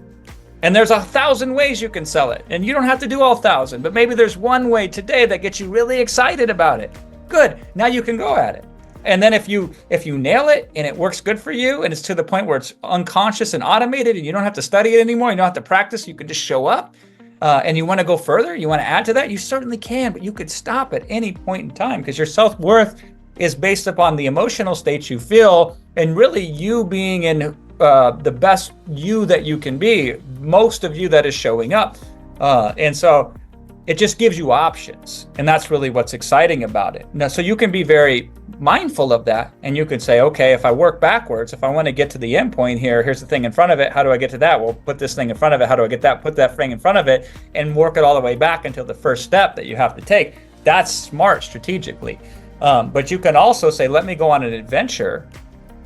And there's 1,000 ways you can sell it, and you don't have to do all 1,000, but maybe there's one way today that gets you really excited about it. Good. Now you can go at it. And then if you nail it and it works good for you, and it's to the point where it's unconscious and automated, and you don't have to study it anymore, you don't have to practice, you can just show up, and you want to go further, you want to add to that, you certainly can, but you could stop at any point in time, because your self-worth is based upon the emotional states you feel, and really you being in the best you that you can be, most of you that is showing up. And so it just gives you options, and that's really what's exciting about it. Now, so you can be very mindful of that, and you can say, okay, if I work backwards, if I want to get to the end point here, here's the thing in front of it, how do I get to that? Well, put this thing in front of it, how do I get that? Put that thing in front of it, and work it all the way back until the first step that you have to take. That's smart strategically. But you can also say, let me go on an adventure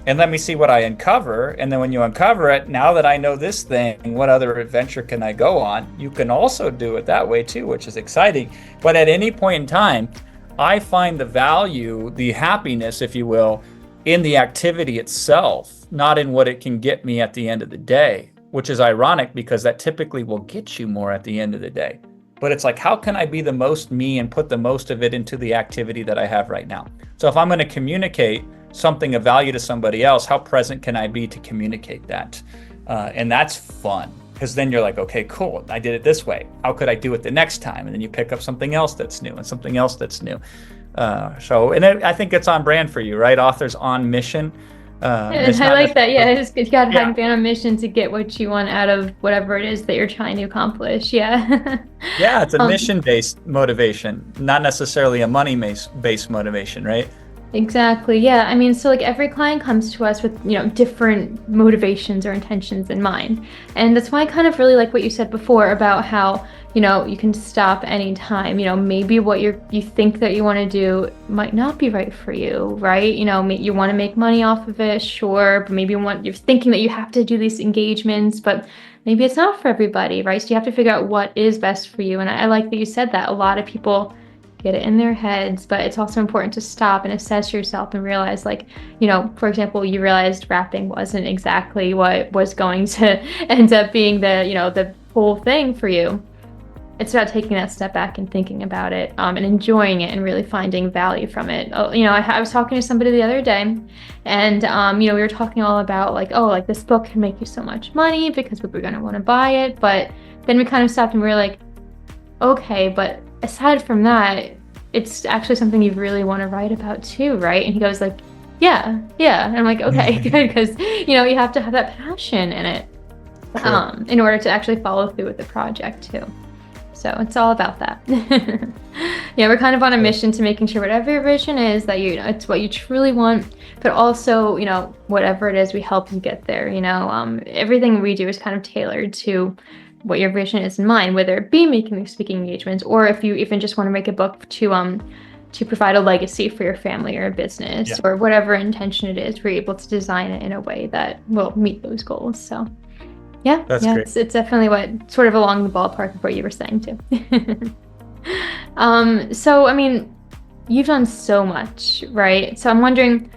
and let me see what I uncover. And then when you uncover it, now that I know this thing, what other adventure can I go on? You can also do it that way too, which is exciting. But at any point in time, I find the value, the happiness, if you will, in the activity itself, not in what it can get me at the end of the day, which is ironic because that typically will get you more at the end of the day. But it's like, how can I be the most me and put the most of it into the activity that I have right now? So if I'm going to communicate something of value to somebody else, how present can I be to communicate that? And that's fun, because then you're like, okay, cool, I did it this way. How could I do it the next time? And then you pick up something else that's new and something else that's new. I think it's on brand for you, right? Authors on mission. And I like that. Yeah, you got to be on a mission to get what you want out of whatever it is that you're trying to accomplish. Yeah. Yeah, it's a mission-based motivation, not necessarily a money-based motivation, right? Exactly. Yeah. I mean, so like every client comes to us with, different motivations or intentions in mind. And that's why I kind of really like what you said before about how, you can stop anytime. Maybe what you think that you want to do might not be right for you, right? You want to make money off of it, sure, but maybe you're thinking that you have to do these engagements, but maybe it's not for everybody, right? So you have to figure out what is best for you. And I like that you said that. A lot of people get it in their heads, but it's also important to stop and assess yourself and realize, like, for example, you realized rapping wasn't exactly what was going to end up being the whole thing for you. It's about taking that step back and thinking about it, and enjoying it and really finding value from it. I was talking to somebody the other day, and we were talking all about like this book can make you so much money because people are going to want to buy it. But then we kind of stopped and we were like, okay, but aside from that, it's actually something you really want to write about too, right? And he goes like, yeah. And I'm like, okay, good, because you have to have that passion in it, sure, in order to actually follow through with the project too. So it's all about that. Yeah, we're kind of on a mission to making sure whatever your vision is, that it's what you truly want, but also, whatever it is, we help you get there. Everything we do is kind of tailored to what your vision is in mind, whether it be making speaking engagements, or if you even just want to make a book to provide a legacy for your family or a business, yeah, or whatever intention it is, we're able to design it in a way that will meet those goals. So yeah, that's great. It's definitely what sort of along the ballpark of what you were saying too. So I mean, you've done so much, right? So I'm wondering,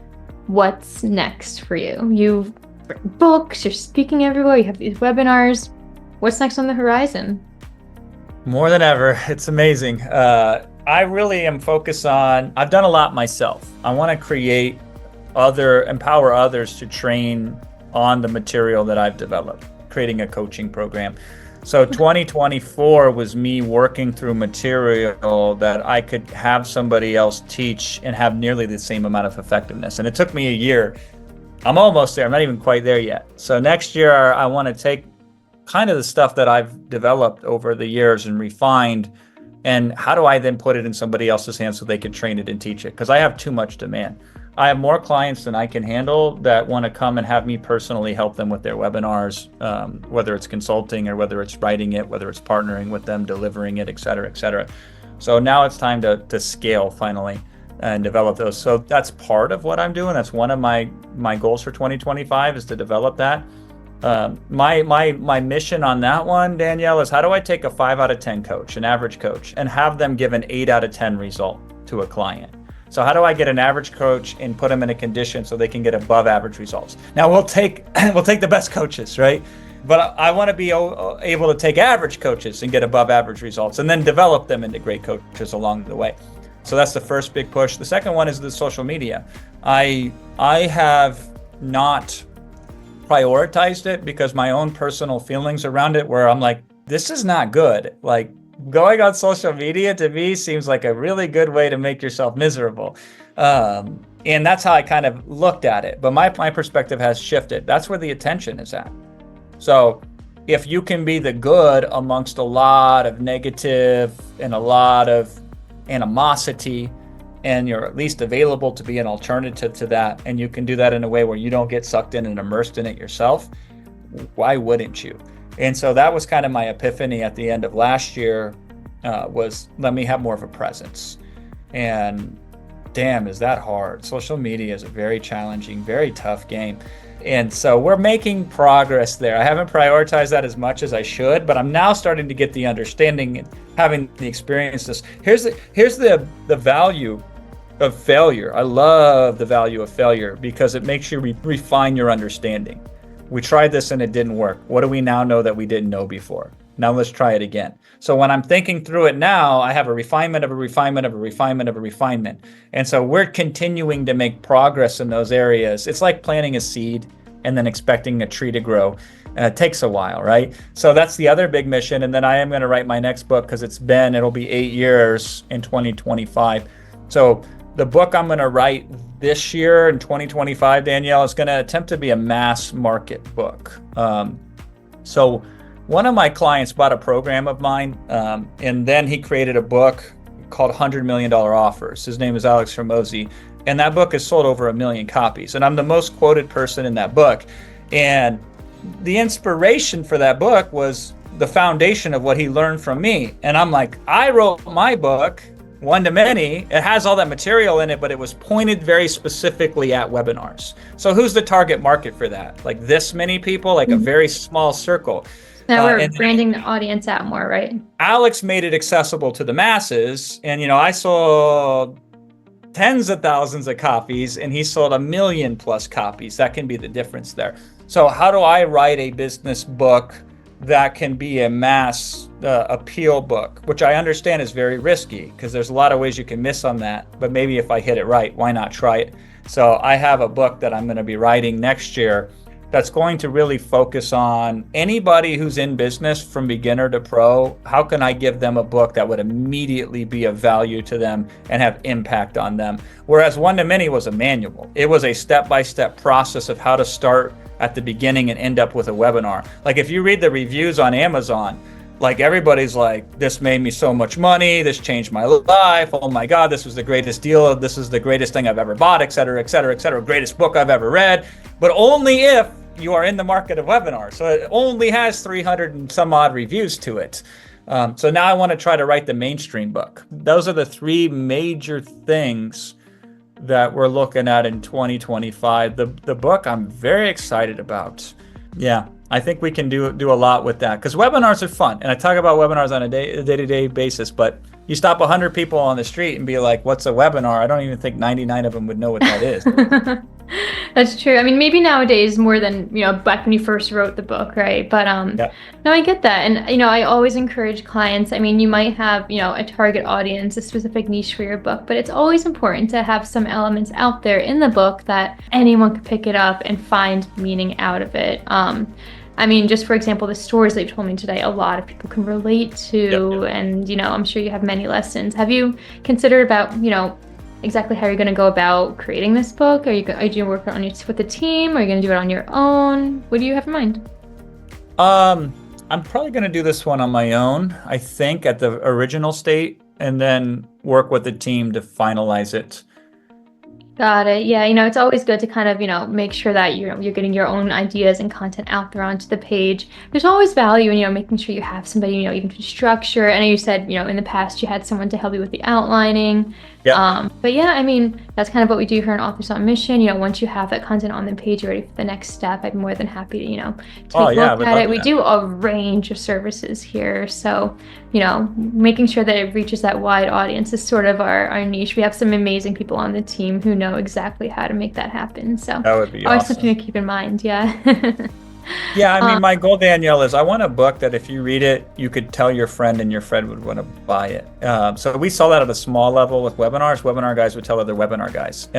what's next for you? You've written books, you're speaking everywhere, you have these webinars. What's next on the horizon? More than ever. It's amazing. I really am focused on, I've done a lot myself. I want to empower others to train on the material that I've developed, creating a coaching program. So 2024 was me working through material that I could have somebody else teach and have nearly the same amount of effectiveness. And it took me a year. I'm almost there. I'm not even quite there yet. So next year, I want to take kind of the stuff that I've developed over the years and refined, and how do I then put it in somebody else's hands so they can train it and teach it? Because I have too much demand. I have more clients than I can handle that want to come and have me personally help them with their webinars, whether it's consulting or whether it's writing it, whether it's partnering with them, delivering it, et cetera, et cetera. So now it's time to scale finally and develop those. So that's part of what I'm doing. That's one of my goals for 2025 is to develop that. My mission on that one, Danielle, is how do I take a 5 out of 10 coach, an average coach, and have them give an 8 out of 10 result to a client? So how do I get an average coach and put them in a condition so they can get above average results? Now we'll take the best coaches, right? But I want to be able to take average coaches and get above average results, and then develop them into great coaches along the way. So that's the first big push. The second one is the social media. I have not prioritized it because my own personal feelings around it, where I'm like, this is not good. Like, going on social media to me seems like a really good way to make yourself miserable. And that's how I kind of looked at it. But my perspective has shifted. That's where the attention is at. So if you can be the good amongst a lot of negative and a lot of animosity, and you're at least available to be an alternative to that, and you can do that in a way where you don't get sucked in and immersed in it yourself, why wouldn't you? And so that was kind of my epiphany at the end of last year, was let me have more of a presence. And damn, is that hard. Social media is a very challenging, very tough game. And so we're making progress there. I haven't prioritized that as much as I should, but I'm now starting to get the understanding and having the experiences. Here's the value of failure. I love the value of failure because it makes you refine your understanding. We tried this and it didn't work. What do we now know that we didn't know before? Now let's try it again. So when I'm thinking through it now, I have a refinement of a refinement of a refinement of a refinement. And so we're continuing to make progress in those areas. It's like planting a seed and then expecting a tree to grow. It takes a while, right? So that's the other big mission. And then I am going to write my next book because it'll be 8 years in 2025. So the book I'm going to write this year in 2025, Danielle, is going to attempt to be a mass market book. So one of my clients bought a program of mine, and then he created a book called $100 Million Offers. His name is Alex Hormozi, and that book has sold over 1 million copies. And I'm the most quoted person in that book. And the inspiration for that book was the foundation of what he learned from me. And I'm like, I wrote my book, One to Many. It has all that material in it, but it was pointed very specifically at webinars. So who's the target market for that? Like this many people, like a very small circle. Now we're branding the audience out more, right? Alex made it accessible to the masses. And, I sold tens of thousands of copies, and he sold 1 million plus copies. That can be the difference there. So how do I write a business book that can be a mass appeal book, which I understand is very risky because there's a lot of ways you can miss on that. But maybe if I hit it right, why not try it? So I have a book that I'm going to be writing next year that's going to really focus on anybody who's in business from beginner to pro. How can I give them a book that would immediately be of value to them and have impact on them? Whereas One to Many was a manual. It was a step-by-step process of how to start at the beginning and end up with a webinar. Like if you read the reviews on Amazon, like everybody's like, this made me so much money, this changed my life, oh my God, this was the greatest deal, this is the greatest thing I've ever bought, et cetera, et cetera, et cetera, greatest book I've ever read, but only if you are in the market of webinars. So it only has 300 and some odd reviews to it. So now I want to try to write the mainstream book. Those are the 3 major things that we're looking at in 2025. The book I'm very excited about. Yeah, I think we can do a lot with that because webinars are fun. And I talk about webinars on a day-to-day basis, but you stop 100 people on the street and be like, what's a webinar? I don't even think 99 of them would know what that is. That's true. I mean, maybe nowadays more than, back when you first wrote the book, right? But Yeah. no, I get that. And, I always encourage clients. I mean, you might have, a target audience, a specific niche for your book, but it's always important to have some elements out there in the book that anyone can pick it up and find meaning out of it. I mean, just for example, the stories that you told me today, a lot of people can relate to, Yep. and, I'm sure you have many lessons. Have you considered about, exactly how you're going to go about creating this book? Are you working on it with the team? Are you going to do it on your own? What do you have in mind? I'm probably going to do this one on my own, I think, at the original state, and then work with the team to finalize it. Got it. Yeah, it's always good to kind of, make sure that you're getting your own ideas and content out there onto the page. There's always value in, making sure you have somebody, even to structure. I know you said, in the past you had someone to help you with the outlining. Yeah. But yeah, I mean, that's kind of what we do here in Authors on Mission. Once you have that content on the page, you're ready for the next step. I'm more than happy to, take a look at it. We do a range of services here. So, making sure that it reaches that wide audience is sort of our niche. We have some amazing people on the team who know exactly how to make that happen. So that would be always awesome. something to keep in mind. Yeah. Yeah, I mean, my goal, Danielle, is I want a book that if you read it, you could tell your friend and your friend would want to buy it. So we saw that at a small level with webinars. Webinar guys would tell other webinar guys.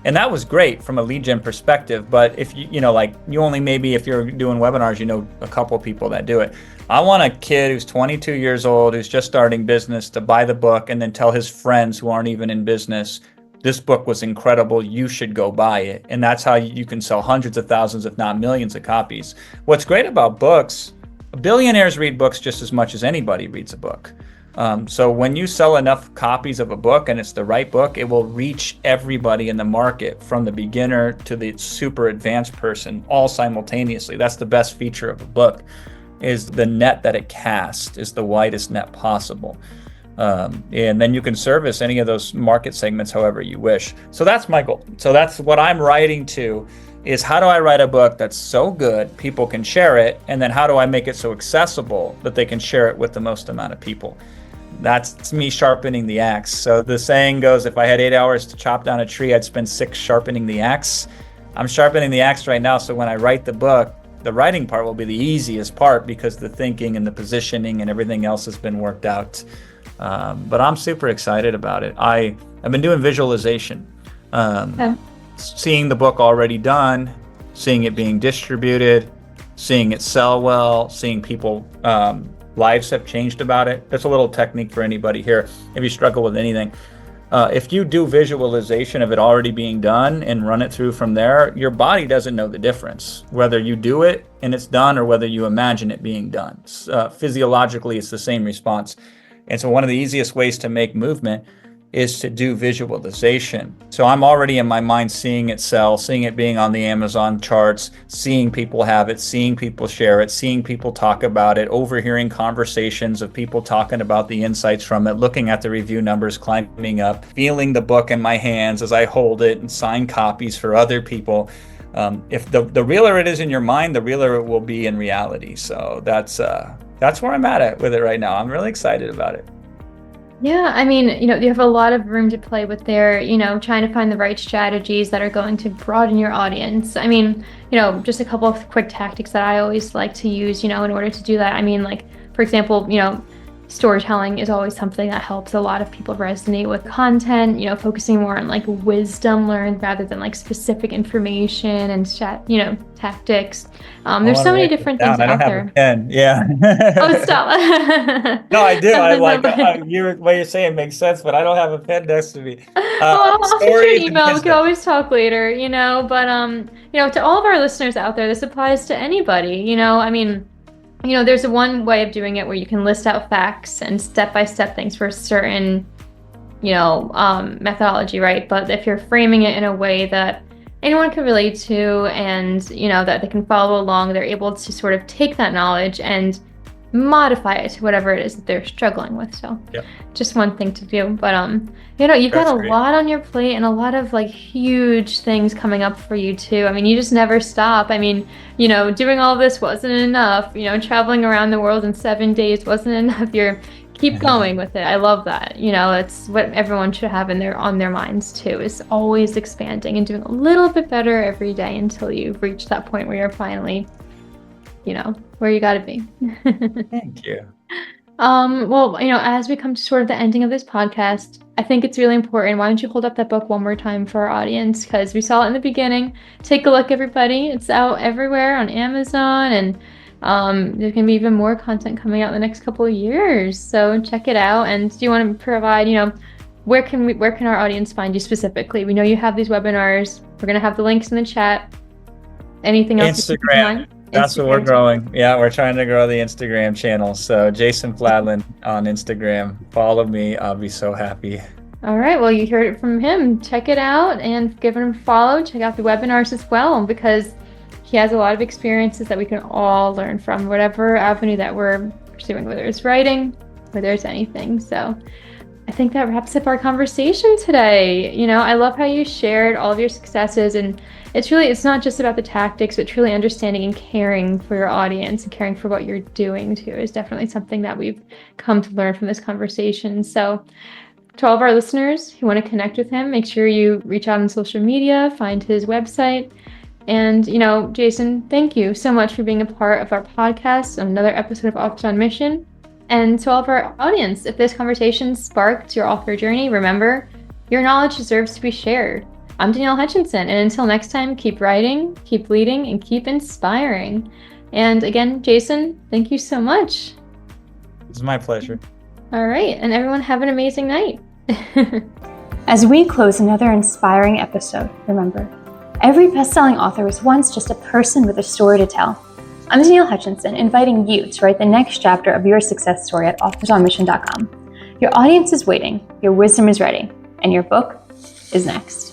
And that was great from a lead gen perspective. But if you only maybe if you're doing webinars, a couple people that do it. I want a kid who's 22 years old, who's just starting business to buy the book and then tell his friends who aren't even in business, this book was incredible, you should go buy it. And that's how you can sell hundreds of thousands, if not millions of copies. What's great about books, billionaires read books just as much as anybody reads a book. So when you sell enough copies of a book and it's the right book, it will reach everybody in the market from the beginner to the super advanced person all simultaneously. That's the best feature of a book, is the net that it casts is the widest net possible. And then you can service any of those market segments however you wish. So that's my goal. So that's what I'm writing to, is how do I write a book that's so good people can share it, and then how do I make it so accessible that they can share it with the most amount of people? That's me sharpening the axe. So the saying goes, if I had 8 hours to chop down a tree, I'd spend 6 sharpening the axe. I'm sharpening the axe right now, so when I write the book, the writing part will be the easiest part because the thinking and the positioning and everything else has been worked out. But I'm super excited about it. I've been doing visualization, seeing the book already done, seeing it being distributed, seeing it sell well, seeing people lives have changed about it. That's a little technique for anybody here. If you struggle with anything, if you do visualization of it already being done and run it through from there, your body doesn't know the difference, whether you do it and it's done or whether you imagine it being done. Physiologically, it's the same response. And so one of the easiest ways to make movement is to do visualization. So I'm already in my mind seeing it sell, seeing it being on the Amazon charts, seeing people have it, seeing people share it, seeing people talk about it, overhearing conversations of people talking about the insights from it, looking at the review numbers climbing up, feeling the book in my hands as I hold it and sign copies for other people. If the realer it is in your mind, the realer it will be in reality. So that's where I'm at with it right now. I'm really excited about it. Yeah, I mean, you have a lot of room to play with there, trying to find the right strategies that are going to broaden your audience. I mean, just a couple of quick tactics that I always like to use, in order to do that. I mean, like, for example, storytelling is always something that helps a lot of people resonate with content, focusing more on like wisdom learned rather than like specific information and tactics. There's so many different things out there. I don't have a pen. Yeah. Oh, stop. No, I do. I like what you're saying makes sense, but I don't have a pen next to me. I'll send you an email. We can always talk later, but to all of our listeners out there, this applies to anybody, I mean, there's one way of doing it where you can list out facts and step-by-step things for a certain, methodology, right? But if you're framing it in a way that anyone can relate to and, that they can follow along, they're able to sort of take that knowledge and modify it to whatever it is that they're struggling with. So just one thing to do. But, you've got a lot on your plate and a lot of like huge things coming up for you too. I mean, you just never stop. I mean, doing all this wasn't enough, traveling around the world in 7 days wasn't enough. Keep going with it. I love that. It's what everyone should have on their minds too, is always expanding and doing a little bit better every day until you've reached that point where you're finally, where you got to be. Thank you. Well, as we come to sort of the ending of this podcast, I think it's really important. Why don't you hold up that book one more time for our audience? Because we saw it in the beginning. Take a look, everybody. It's out everywhere on Amazon, and there's going to be even more content coming out in the next couple of years. So check it out. And do you want to provide, where can our audience find you specifically? We know you have these webinars. We're going to have the links in the chat. Anything else? Instagram. That's what we're growing. Yeah, we're trying to grow the Instagram channel. So Jason Fladlien on Instagram. Follow me. I'll be so happy. All right. Well, you heard it from him. Check it out and give him a follow. Check out the webinars as well, because he has a lot of experiences that we can all learn from, whatever avenue that we're pursuing, whether it's writing, whether it's anything. So I think that wraps up our conversation today. I love how you shared all of your successes, and it's not just about the tactics, but truly understanding and caring for your audience and caring for what you're doing too is definitely something that we've come to learn from this conversation. So to all of our listeners who want to connect with him, make sure you reach out on social media, find his website. And, Jason, thank you so much for being a part of our podcast, another episode of Authors on Mission. And to all of our audience, if this conversation sparked your author journey, remember, your knowledge deserves to be shared. I'm Danielle Hutchinson, and until next time, keep writing, keep leading, and keep inspiring. And again, Jason, thank you so much. It's my pleasure. All right, and everyone have an amazing night. As we close another inspiring episode, remember, every best-selling author was once just a person with a story to tell. I'm Danielle Hutchinson, inviting you to write the next chapter of your success story at authorsonmission.com. Your audience is waiting, your wisdom is ready, and your book is next.